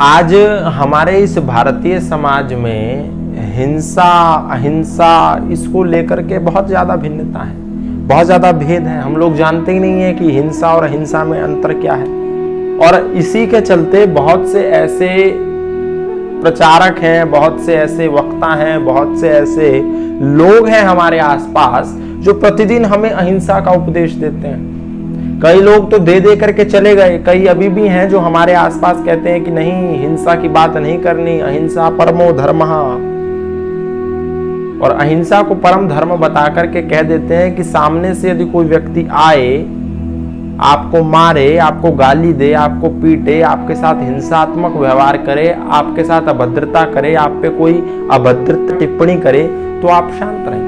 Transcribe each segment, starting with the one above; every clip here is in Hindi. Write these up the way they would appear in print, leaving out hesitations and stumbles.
आज हमारे इस भारतीय समाज में हिंसा अहिंसा इसको लेकर के बहुत ज़्यादा भिन्नता है, बहुत ज़्यादा भेद है। हम लोग जानते ही नहीं है कि हिंसा और अहिंसा में अंतर क्या है। और इसी के चलते बहुत से ऐसे प्रचारक हैं, बहुत से ऐसे वक्ता हैं, बहुत से ऐसे लोग हैं हमारे आसपास जो प्रतिदिन हमें अहिंसा का उपदेश देते हैं। कई लोग तो दे दे करके चले गए, कई अभी भी हैं जो हमारे आसपास कहते हैं कि नहीं, हिंसा की बात नहीं करनी, अहिंसा परमो धर्मः। और अहिंसा को परम धर्म बता करके कह देते हैं कि सामने से यदि कोई व्यक्ति आए, आपको मारे, आपको गाली दे, आपको पीटे, आपके साथ हिंसात्मक व्यवहार करे, आपके साथ अभद्रता करे, आप पे कोई अभद्र टिप्पणी करे, तो आप शांत रहें।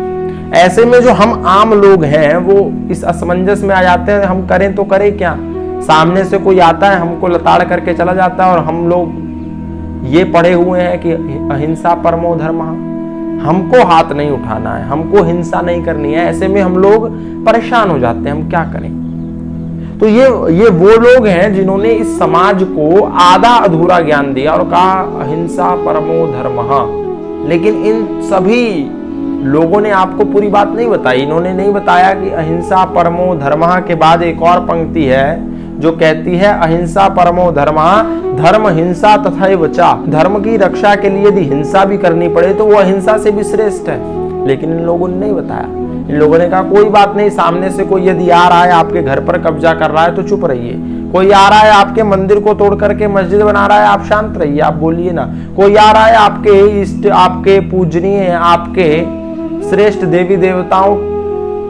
ऐसे में जो हम आम लोग हैं वो इस असमंजस में आ जाते हैं, हम करें तो करें क्या। सामने से कोई आता है, हमको लताड़ करके चला जाता है और हम लोग ये पढ़े हुए हैं कि अहिंसा परमो धर्मः, हमको हाथ नहीं उठाना है, हमको हिंसा नहीं करनी है। ऐसे में हम लोग परेशान हो जाते हैं, हम क्या करें। तो ये वो लोग हैं जिन्होंने इस समाज को आधा अधूरा ज्ञान दिया और कहा अहिंसा परमो धर्मः। लेकिन इन सभी लोगों ने आपको पूरी बात नहीं बताई। इन्होंने नहीं बताया कि अहिंसा परमो धर्मः के बाद एक और पंक्ति है जो कहती है अहिंसा परमो धर्मः धर्म हिंसा तथैव च। धर्म की रक्षा के लिए यदि हिंसा भी करनी पड़े तो वो अहिंसा से भी श्रेष्ठ है। लेकिन इन लोगों ने नहीं बताया। इन लोगों ने कहा कोई बात नहीं, सामने से कोई यदि आ रहा है, आपके घर पर कब्जा कर रहा है तो चुप रहिए। कोई आ रहा है आपके मंदिर को तोड़ करके मस्जिद बना रहा है, आप शांत रहिए, आप बोलिए ना। कोई आ रहा है आपके इष्ट, आपके पूजनीय, आपके श्रेष्ठ देवी देवताओं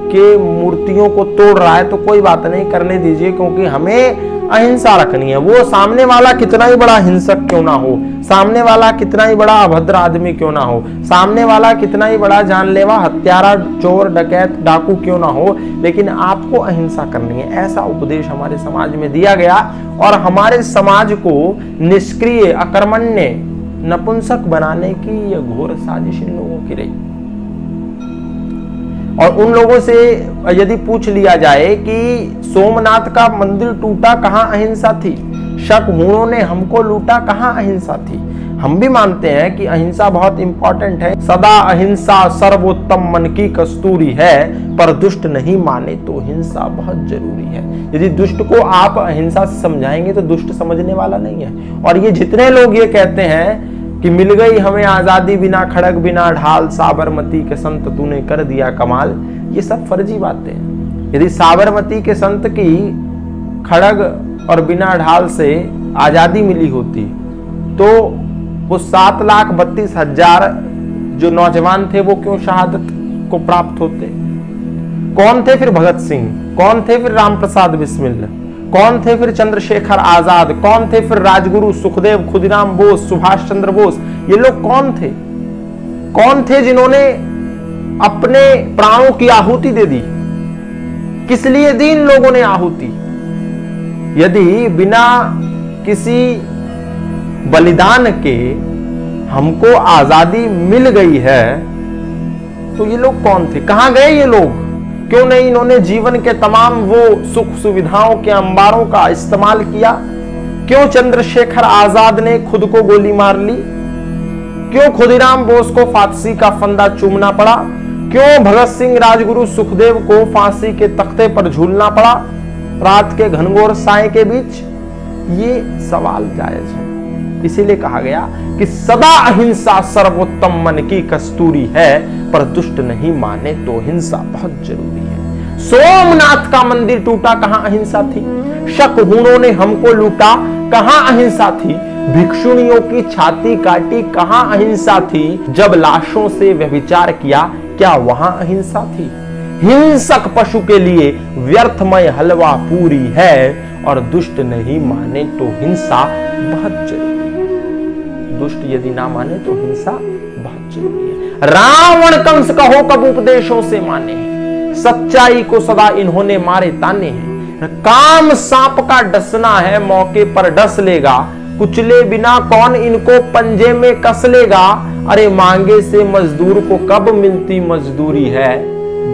के मूर्तियों को तोड़ रहा है तो कोई बात नहीं, करने दीजिए, क्योंकि हमें अहिंसा रखनी है। वो सामने वाला कितना ही बड़ा हिंसक क्यों ना हो, सामने वाला कितना ही बड़ा अभद्र आदमी क्यों ना हो, सामने वाला कितना ही बड़ा जानलेवा हत्यारा चोर डकैत डाकू क्यों ना हो, लेकिन आपको अहिंसा करनी है। ऐसा उपदेश हमारे समाज में दिया गया और हमारे समाज को निष्क्रिय, अकर्मण्य, नपुंसक बनाने की यह घोर साजिश इन लोगों की रही। और उन लोगों से यदि पूछ लिया जाए कि सोमनाथ का मंदिर टूटा, कहां अहिंसा थी, शक हूणों ने हमको लूटा, कहां अहिंसा थी। हम भी मानते हैं कि अहिंसा बहुत इंपॉर्टेंट है, सदा अहिंसा सर्वोत्तम मन की कस्तूरी है, पर दुष्ट नहीं माने तो हिंसा बहुत जरूरी है। यदि दुष्ट को आप अहिंसा से समझाएंगे तो दुष्ट समझने वाला नहीं है। और ये जितने लोग ये कहते हैं कि मिल गई हमें आजादी बिना खड़ग बिना ढाल, साबरमती के संत तूने कर दिया कमाल, ये सब फर्जी बातें हैं। यदि साबरमती के संत की खड़ग और बिना ढाल से आजादी मिली होती तो वो 7,32,000 जो नौजवान थे वो क्यों शहादत को प्राप्त होते। कौन थे फिर भगत सिंह, कौन थे फिर राम प्रसाद बिस्मिल, कौन थे फिर चंद्रशेखर आजाद, कौन थे फिर राजगुरु सुखदेव, खुदीराम बोस, सुभाष चंद्र बोस। ये लोग कौन थे? कौन थे जिन्होंने अपने प्राणों की आहुति दे दी? किस लिए दी इन लोगों ने आहुति? यदि बिना किसी बलिदान के हमको आजादी मिल गई है तो ये लोग कौन थे? कहां गए ये लोग? क्यों नहीं इन्होंने जीवन के तमाम वो सुख सुविधाओं के अंबारों का इस्तेमाल किया? क्यों चंद्रशेखर आजाद ने खुद को गोली मार ली? क्यों खुदीराम बोस को फांसी का फंदा चूमना पड़ा? क्यों भगत सिंह, राजगुरु सुखदेव को फांसी के तख्ते पर झूलना पड़ा रात के घनघोर साए के बीच? ये सवाल जायज है। इसीलिए कहा गया कि सदा अहिंसा सर्वोत्तम मन की कस्तूरी है, पर दुष्ट नहीं माने तो हिंसा बहुत जरूरी है। सोमनाथ का मंदिर टूटा, कहां अहिंसा थी? शक हूणों ने हमको लूटा, कहां अहिंसा थी? भिक्षुणियों की छाती काटी, कहां अहिंसा थी? जब लाशों से व्यभिचार किया, क्या वहां अहिंसा थी? हिंसक पशु के लिए व्यर्थमय हलवा पूरी है, और दुष्ट नहीं माने तो हिंसा बहुत जरूरी है। दुष्ट यदि ना माने तो हिंसा बहुत जरूरी है। रावण कंस कहो कब उपदेशों से माने, सच्चाई को सदा इन्होंने मारे ताने हैं। काम सांप का डसना है, मौके पर डस लेगा, कुचले बिना कौन इनको पंजे में कस लेगा। अरे मांगे से मजदूर को कब मिलती मजदूरी है,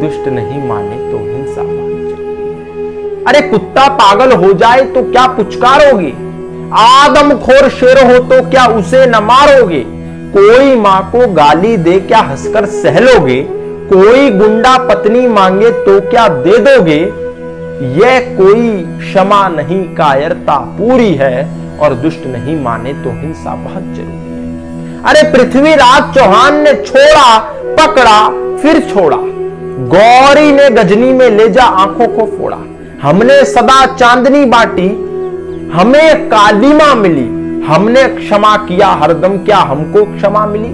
दुष्ट नहीं माने तो हिंसा बहुत जरूरी है। अरे कुत्ता पागल हो जाए तो क्या पुचकारोगे? आदमखोर शेर हो तो क्या उसे न मारोगे? कोई मां को गाली दे क्या हंसकर सह लोगे? कोई गुंडा पत्नी मांगे तो क्या दे दोगे? यह कोई क्षमा नहीं, कायरता पूरी है, और दुष्ट नहीं माने तो हिंसा बहुत जरूरी है। अरे पृथ्वीराज चौहान ने छोड़ा, पकड़ा, फिर छोड़ा। गौरी ने गजनी में ले जा आंखों को फोड़ा। हमने सदा चांदनी बांटी, हमें कालीमा मिली। हमने क्षमा किया हरदम, क्या हमको क्षमा मिली?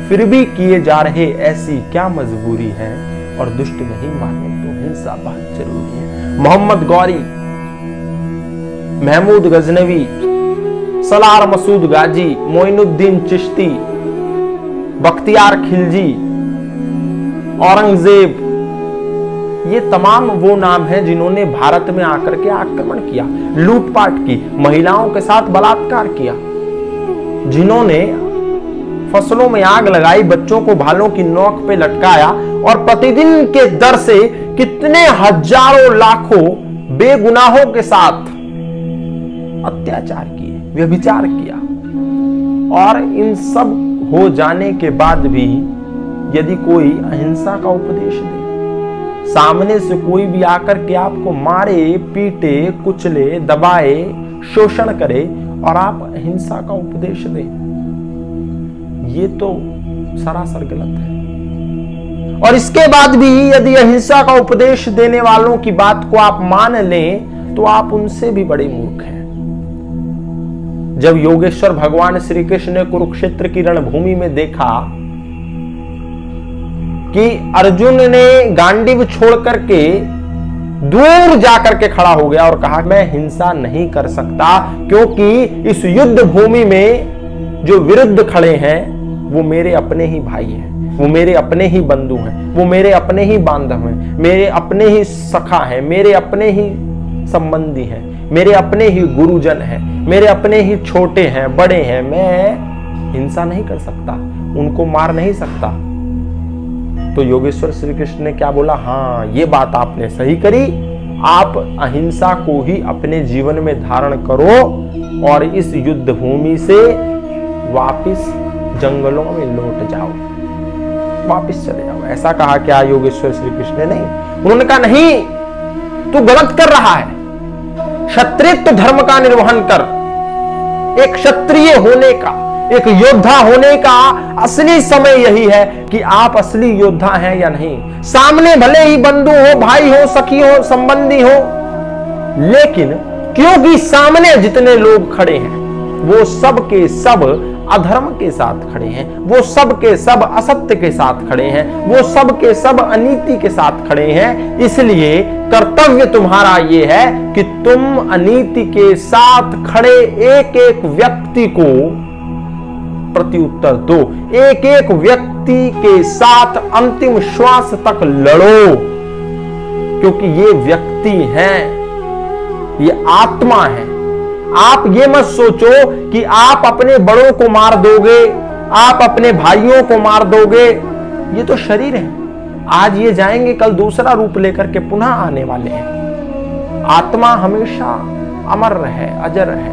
फिर भी किए जा रहे ऐसी क्या मजबूरी है, और दुष्ट नहीं माने तो हिंसा बहुत जरूरी है। मोहम्मद गौरी, महमूद गजनवी, सलार मसूद गाजी, मोइनुद्दीन चिश्ती, बख्तियार खिलजी, औरंगजेब, ये तमाम वो नाम हैं जिन्होंने भारत में आकर के आक्रमण किया, लूटपाट की, महिलाओं के साथ बलात्कार किया, जिन्होंने फसलों में आग लगाई, बच्चों को भालों की नोक पे लटकाया, और प्रतिदिन के दर से कितने हजारों लाखों बेगुनाहों के साथ अत्याचार किए, व्यभिचार किया। और इन सब हो जाने के बाद भी यदि कोई अहिंसा का उपदेश दे, सामने से कोई भी आकर के आपको मारे, पीटे, कुचले, दबाए, शोषण करे, और आप अहिंसा का उपदेश दें, ये तो सरासर गलत है। और इसके बाद भी यदि अहिंसा का उपदेश देने वालों की बात को आप मान लें तो आप उनसे भी बड़े मूर्ख हैं। जब योगेश्वर भगवान श्री कृष्ण ने कुरुक्षेत्र की रणभूमि में देखा कि अर्जुन ने गांडीव छोड़ करके दूर जाकर के खड़ा हो गया और कहा मैं हिंसा नहीं कर सकता, क्योंकि इस युद्ध भूमि में जो विरुद्ध खड़े हैं वो मेरे अपने ही भाई हैं, वो मेरे अपने ही बंधु हैं, वो मेरे अपने ही बांधव हैं, मेरे अपने ही सखा हैं, मेरे अपने ही संबंधी हैं, मेरे अपने ही गुरुजन हैं, मेरे अपने ही छोटे हैं, बड़े हैं। मैं हिंसा नहीं कर सकता, उनको मार नहीं सकता। तो योगेश्वर श्री कृष्ण ने क्या बोला? हाँ, ये बात आपने सही करी, आप अहिंसा को ही अपने जीवन में धारण करो और इस युद्ध भूमि से वापिस जंगलों में लौट जाओ, वापिस चले जाओ। ऐसा कहा क्या योगेश्वर श्री कृष्ण ने? नहीं। उन्होंने कहा नहीं, तू गलत कर रहा है, क्षत्रित्व धर्म का निर्वहन कर। एक क्षत्रिय होने का, एक योद्धा होने का असली समय यही है कि आप असली योद्धा हैं या नहीं। सामने भले ही बंधु हो, भाई हो, सखी हो, संबंधी हो, लेकिन क्योंकि सामने जितने लोग खड़े हैं वो सब के सब अधर्म के साथ खड़े हैं, वो सब के सब असत्य के साथ खड़े हैं, वो सब के सब अनीति के साथ खड़े हैं। इसलिए कर्तव्य तुम्हारा ये है कि तुम अनीति के साथ खड़े एक एक व्यक्ति को प्रत्युत्तर दो, एक एक व्यक्ति के साथ अंतिम श्वास तक लड़ो, क्योंकि ये व्यक्ति हैं, ये आत्मा है। आप ये मत सोचो कि आप अपने बड़ों को मार दोगे, आप अपने भाइयों को मार दोगे, ये तो शरीर है, आज ये जाएंगे, कल दूसरा रूप लेकर के पुनः आने वाले हैं। आत्मा हमेशा अमर है, अजर है,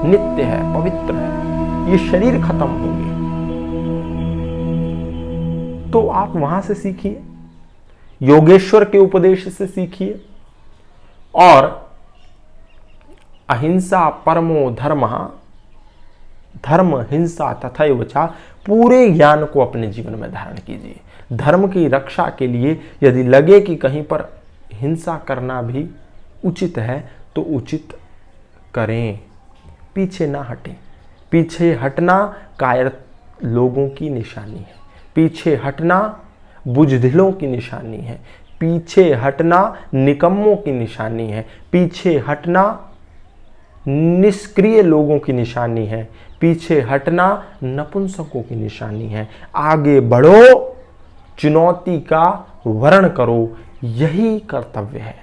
नित्य है, पवित्र है। ये शरीर खत्म होंगे, तो आप वहां से सीखिए, योगेश्वर के उपदेश से सीखिए, और अहिंसा परमो धर्मः, धर्म हिंसा तथैव च, पूरे ज्ञान को अपने जीवन में धारण कीजिए। धर्म की रक्षा के लिए यदि लगे कि कहीं पर हिंसा करना भी उचित है तो उचित करें, पीछे ना हटें। पीछे हटना कायर लोगों की निशानी है, पीछे हटना बुजदिलों की निशानी है, पीछे हटना निकम्मों की निशानी है, पीछे हटना निष्क्रिय लोगों की निशानी है, पीछे हटना नपुंसकों की निशानी है। आगे बढ़ो, चुनौती का वर्ण करो, यही कर्तव्य है।